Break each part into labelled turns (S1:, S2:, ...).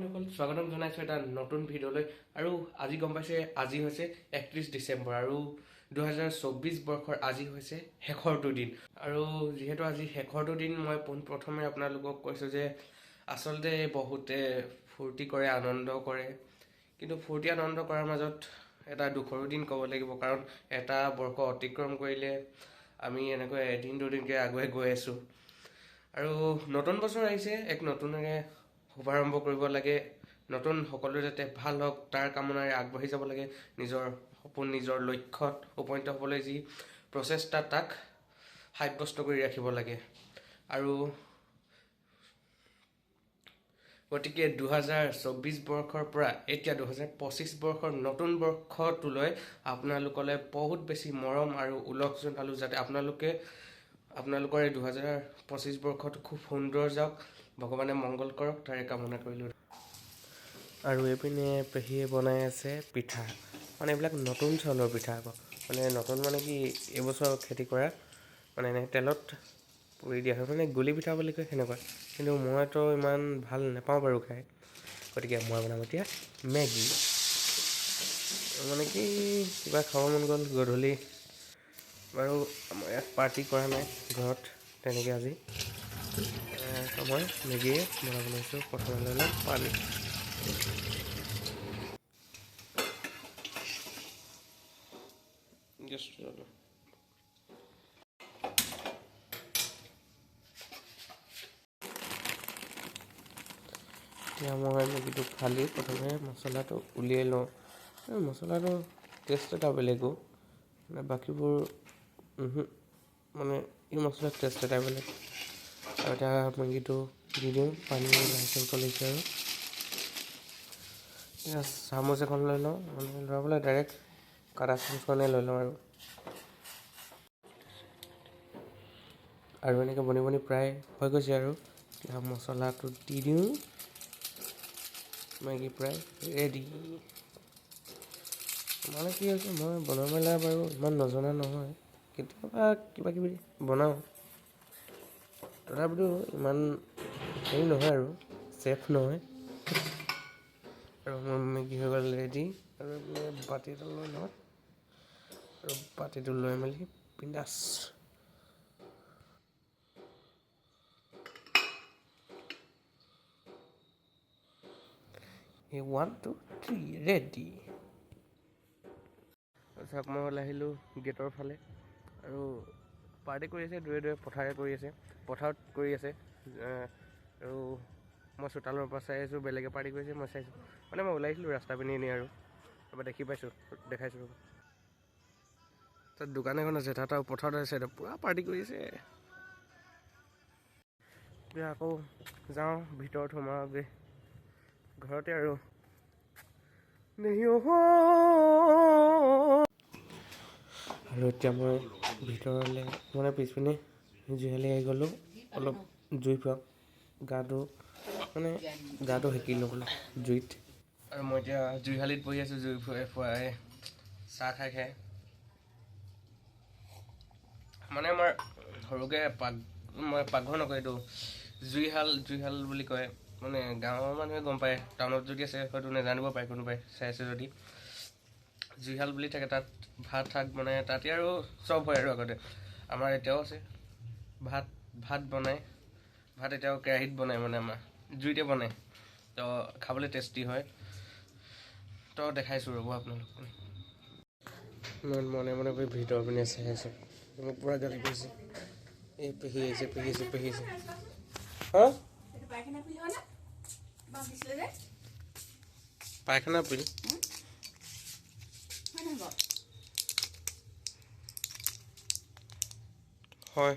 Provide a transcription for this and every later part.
S1: বন্ধুসকল স্বাগতম জনাইছোঁ এটা নতুন ভিডিঅ'লৈ আৰু আজি গম পাইছে আজি হৈছে 31 ডিচেম্বৰ আৰু 2024 বৰ্ষৰ আজি হৈছে শেষৰটো দিন আৰু যেহেতু আজি শেষৰটো দিন মই প্ৰথমে আপোনালোকক কৈছোঁ যে আচলতে বহুতে ফূৰ্তি কৰে আনন্দ কৰে কিন্তু ফূৰ্তি আনন্দ কৰাৰ মাজত এটা দুখৰো দিন ক'ব লাগিব কাৰণ এটা বৰ্ষ অতিক্ৰম কৰিলে আমি এনেকৈ এদিন দুদিনকৈ আগুৱাই গৈ আছোঁ আৰু নতুন বছৰ আহিছে এক নতুনকৈ শুভাৰম্ভ কৰিব লাগে নতুন সকলো যাতে ভাল হওক তাৰ কামনাৰে আগবাঢ়ি যাব লাগে নিজৰ সপোন নিজৰ লক্ষ্যত উপনীত হ'বলৈ যি প্ৰচেষ্টা তাক সাব্যস্ত কৰি ৰাখিব লাগে আৰু গতিকে 2024 বৰ্ষৰ পৰা এতিয়া 2025 বৰ্ষৰ নতুন বৰ্ষটোলৈ আপোনালোকলৈ বহুত বেছি মৰম আৰু উলহ জনালোঁ যাতে আপোনালোকৰ এই 2025 বৰ্ষটো খুব সুন্দৰ যাওক ভগৱানে মংগল কৰক তাৰে কামনা কৰিলোঁ আৰু এইপিনে পেহীয়ে বনাই আছে পিঠা মানে এইবিলাক নতুন চাউলৰ পিঠা আকৌ মানে নতুন মানে কি এইবছৰ খেতি কৰা মানে এনেকৈ তেলত পুৰি দিয়া হয় মানে গুলি পিঠা বুলি কয় সেনেকুৱা কিন্তু মইতো ইমান ভাল নাপাওঁ বাৰু খাই গতিকে মই বনাম এতিয়া মেগী মানে কি কিবা খাব মন গ'ল গধূলি বাৰু আমাৰ ইয়াত পাৰ্টি কৰা নাই ঘৰত তেনেকৈ আজি মই মেগীয়ে বনাব লৈছোঁ প্ৰথমে লৈ ল'ম পানী এতিয়া মই মেগীটো ফালি প্ৰথমে মছলাটো উলিয়াই লওঁ মছলাটো টেষ্ট এটা বেলেগো মানে বাকীবোৰ মানে এই মছলাৰ টেষ্ট এটা বেলেগ আৰু এতিয়া মেগীটো দি দিওঁ পানী লাহেকৈ উতলিছে আৰু এতিয়া চামুচ এখন লৈ লওঁ মানে লৰাবলৈ ডাইৰেক্ট কাটা চামুচখনে লৈ লওঁ আৰু এনেকৈ বনি বনি প্ৰায় হৈ গৈছে আৰু এতিয়া মছলাটো দি দিওঁ মেগী প্ৰায় ৰেডি মানে কি হৈছে মই বনোৱা মেলা বাৰু ইমান নজনা নহয় কেতিয়াবা কিবা কিবি বনাওঁ তথাপিতো ইমান হেৰি নহয় আৰু চেফ নহয় আৰু মোৰ মেগী হৈ গ'ল ৰেডি আৰু বাতি এটা লৈ লওঁ আৰু বাতিটো লৈ মেলি বিন্দাছ এই 1 2 3 ৰেডি চাওক মই ওলাই আহিলোঁ গেটৰ ফালে আৰু পাৰ্টি কৰি আছে দূৰে দূৰে পথাৰত কৰি আছে আৰু মই চোতালৰ পৰা চাই আছোঁ বেলেগে পাৰ্টি কৰিছে মই চাইছোঁ মানে মই ওলাই আহিছিলোঁ ৰাস্তা পিনে এনেই আৰু তাৰপৰা দেখাইছোঁ তাত দোকান এখন আছে তাত আৰু পথাৰত আছে পূৰা পাৰ্টি কৰি আছে এতিয়া আকৌ যাওঁ ভিতৰত সোমাওঁগৈ ঘৰতে আৰু আৰু এতিয়া মই ভিতৰলৈ মানে পিছপিনে জুইহালি আহি গ'লোঁ অলপ জুই ফুৱাম গাটো সেকি ল'ব জুইত আৰু মই এতিয়া জুইহালিত বহি আছোঁ জুই ফুৱাই চাহ খাই মানে আমাৰ সৰুকৈ মই পাকঘৰ নকয় এইটো জুইশাল বুলি কয় মানে গাঁৱৰ মানুহে গম পায় টাউনত যদি আছে হয়তো নাজানিব পাৰে কোনোবাই চাই আছে যদি জুইশাল বুলি থাকে তাত ভাত শাক বনাই তাতে আৰু চব হয় আৰু আগতে আমাৰ এতিয়াও আছে ভাত বনায় ভাত এতিয়াও কেৰাহীত বনায় মানে আমাৰ জুইতে বনায় তো খাবলৈ টেষ্টি হয় তো দেখাইছোঁ ৰ'ব আপোনালোক মনে ভিতৰৰ পিনে চাই আছোঁ মোক পূৰা গালি কৰিছে এই পেহী আহিছে হা পায়খানা পিল হয়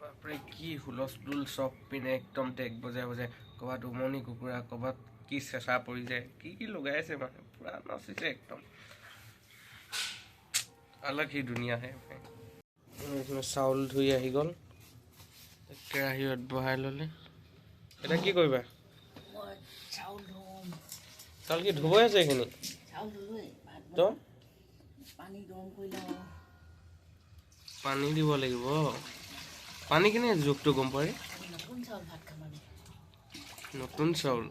S1: বাপৰে কি হুলস্থুল চব পিনে একদম টেক বজাই ক'ৰবাত উমনি কুকুৰা ক'ৰবাত কি চেঁচা পৰি যায় কি লগাই আছে মানুহে পূৰা নাচিছে একদম अलग ही दुनिया है इसमें চাউল ধুই আহি গ'ল কেৰাহীত বহাই ল'লে এতিয়া কি কৰিবা চাউল কি ধুবই আছে এইখিনি তো পানী দিব লাগিব পানী কেনে জোখটো গম পাৰি নতুন চাউল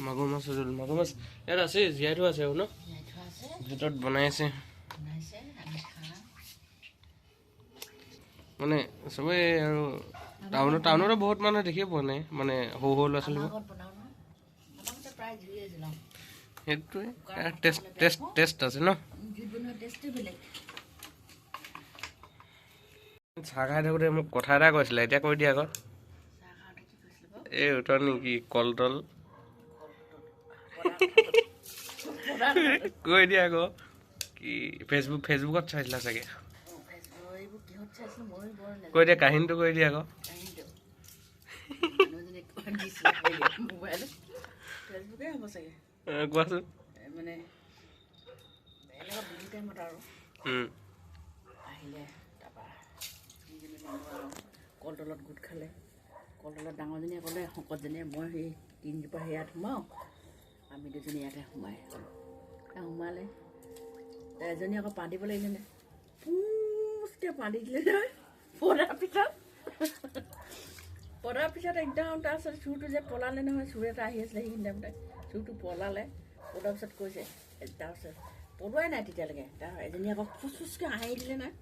S1: মাগুৰ মাছৰ জোল মাগুৰ মাছ ইয়াত আছে জীয়াই থোৱা আছে আৰু ন ভিতৰত বনাই আছে মানে চবে আৰু টাউনতো বহুত মানুহে দেখিয়ে পোৱা নাই মানে সৰু সৰু ল'ৰা ছোৱালীবোৰ সেইটোৱে টেষ্ট আছে ন চাহ খাই থাকোঁতে মোক কথা এটা কৈছিলে এতিয়া কৈ দিয়া আকৌ এই উঠৰ নেকি কলতল কৈ দিয়া আকৌ কি ফেচবুকত চাইছিলা চাগে কৈ দিয়া কাহিনীটো কৈ দিয়া আকৌ কোৱাচোন
S2: কলতলত গোট খালে কলতলত ডাঙৰজনীয়ে ক'লে শকতজনীয়ে মই সেই তিনিজোপা সেয়াত সোমাওঁ আমি দুজনী ইয়াতে সোমাই সোমালে এজনী আকৌ পানী দিবলৈ আহিলে নে পুচকৈ পানী দিলে নহয় পদাৰ পিছত একদম তাৰপিছত চুৰটো যে পলালে নহয় চুৰ এটা আহি আছিলে সেইখিনি টাইমতে চুৰটো পলালে পলোৱাৰ পিছত কৈছে তাৰপিছত পলোৱাই নাই তেতিয়ালৈকে তাৰ এজনী আকৌ ফুচফুচকৈ হাঁহি দিলে নহয়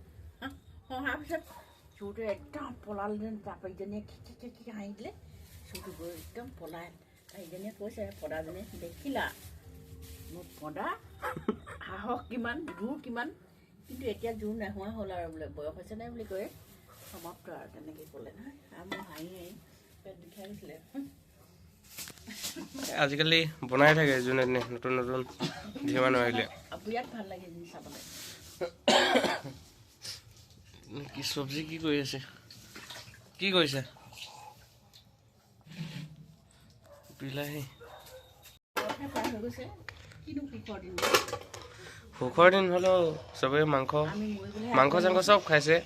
S2: হহাৰ পিছত চুৰটো একদম পলালে তাৰপৰা ইজনীয়ে খিকি হাঁহি দিলে চুৰটো গৈ একদম পলাই ইজনীয়ে কৈছে পদাজনীয়ে দেখিলা মোৰ পদা সাহস কিমান জোৰ কিমান কিন্তু এতিয়া জোৰ নোহোৱা হ'ল আৰু বোলে বয়স হৈছে নাই বুলি কয় সমাপ্ত আৰু তেনেকৈ ক'লে নহয় আৰু মোৰ হাঁহি হাঁহি পেট বিষাই গৈছিলে
S1: আজিকালি বনাই থাকে যোনে নতুন নতুন ভিডিঅ' মানুহ আহিলে
S2: বিৰাট ভাল লাগে চাবলৈ
S1: কি চব্জি কি কৰি আছে কি কৰিছে বিলাহী সুখৰ দিন হ'লেও চবেই মাংস চাংস চব খাইছে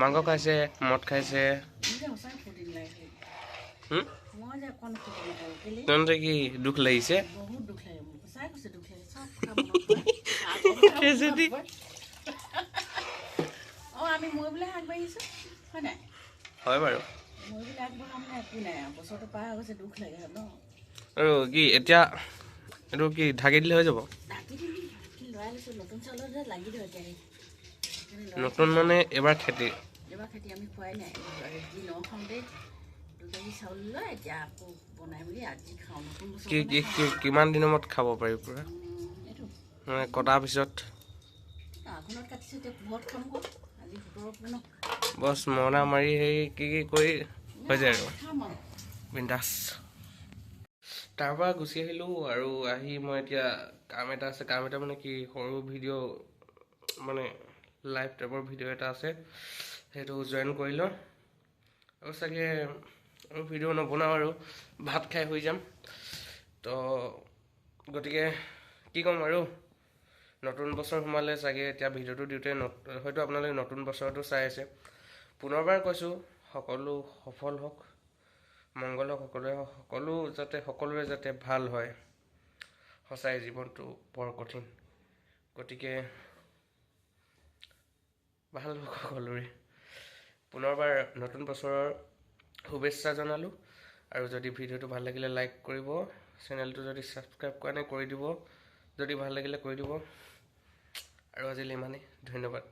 S1: মাংস খাইছে মদ খাইছে তেন্তে কি দুখ লাগিছে হয় বাৰু আৰু কি এতিয়া এইটো কি ঢাকি দিলে হৈ যাব নতুন মানে এবাৰ খেতি
S2: আমি খোৱাই নাই যি নখাওঁতে 2 কেজি চাউল লৈ এতিয়া আকৌ বনাই মেলি আজি খাওঁ
S1: কিমান দিনৰ মূৰত খাব পাৰি পুৰা মানে কটাৰ পিছত
S2: আঘোণত কাটিছে এতিয়া পুহত খাম আজি 17
S1: বছ মৰণা মাৰি সেই কি কৰি হৈ যায় আৰু বিন্দাছ তাৰপৰা গুচি আহিলোঁ আৰু আহি মই এতিয়া কাম এটা আছে কাম এটা মানে কি সৰু ভিডিঅ' মানে লাইভ টাইপৰ ভিডিঅ' এটা আছে সেইটো জইন কৰি লওঁ আৰু চাগে আৰু ভিডিঅ' নবনাওঁ আৰু ভাত খাই শুই যাম তো গতিকে কি ক'ম আৰু নতুন বছৰ সোমালে চাগে এতিয়া ভিডিঅ'টো দিওঁতে হয়তো আপোনালোকে নতুন বছৰটো চাই আছে পুনৰবাৰ কৈছোঁ সকলো সফল হওক মংগল হওক সকলোৰে যাতে ভাল হয় সঁচাই জীৱনটো বৰ কঠিন গতিকে ভাল হওক সকলোৰে পুনৰবাৰ নতুন বছৰৰ শুভেচ্ছা জনালোঁ আৰু যদি ভিডিঅ'টো ভাল লাগিলে লাইক কৰিব চেনেলটো যদি ছাবস্ক্ৰাইব কৰা নাই কৰি দিব যদি ভাল লাগিলে কৰি দিব আৰু আজিলৈ ইমানেই ধন্যবাদ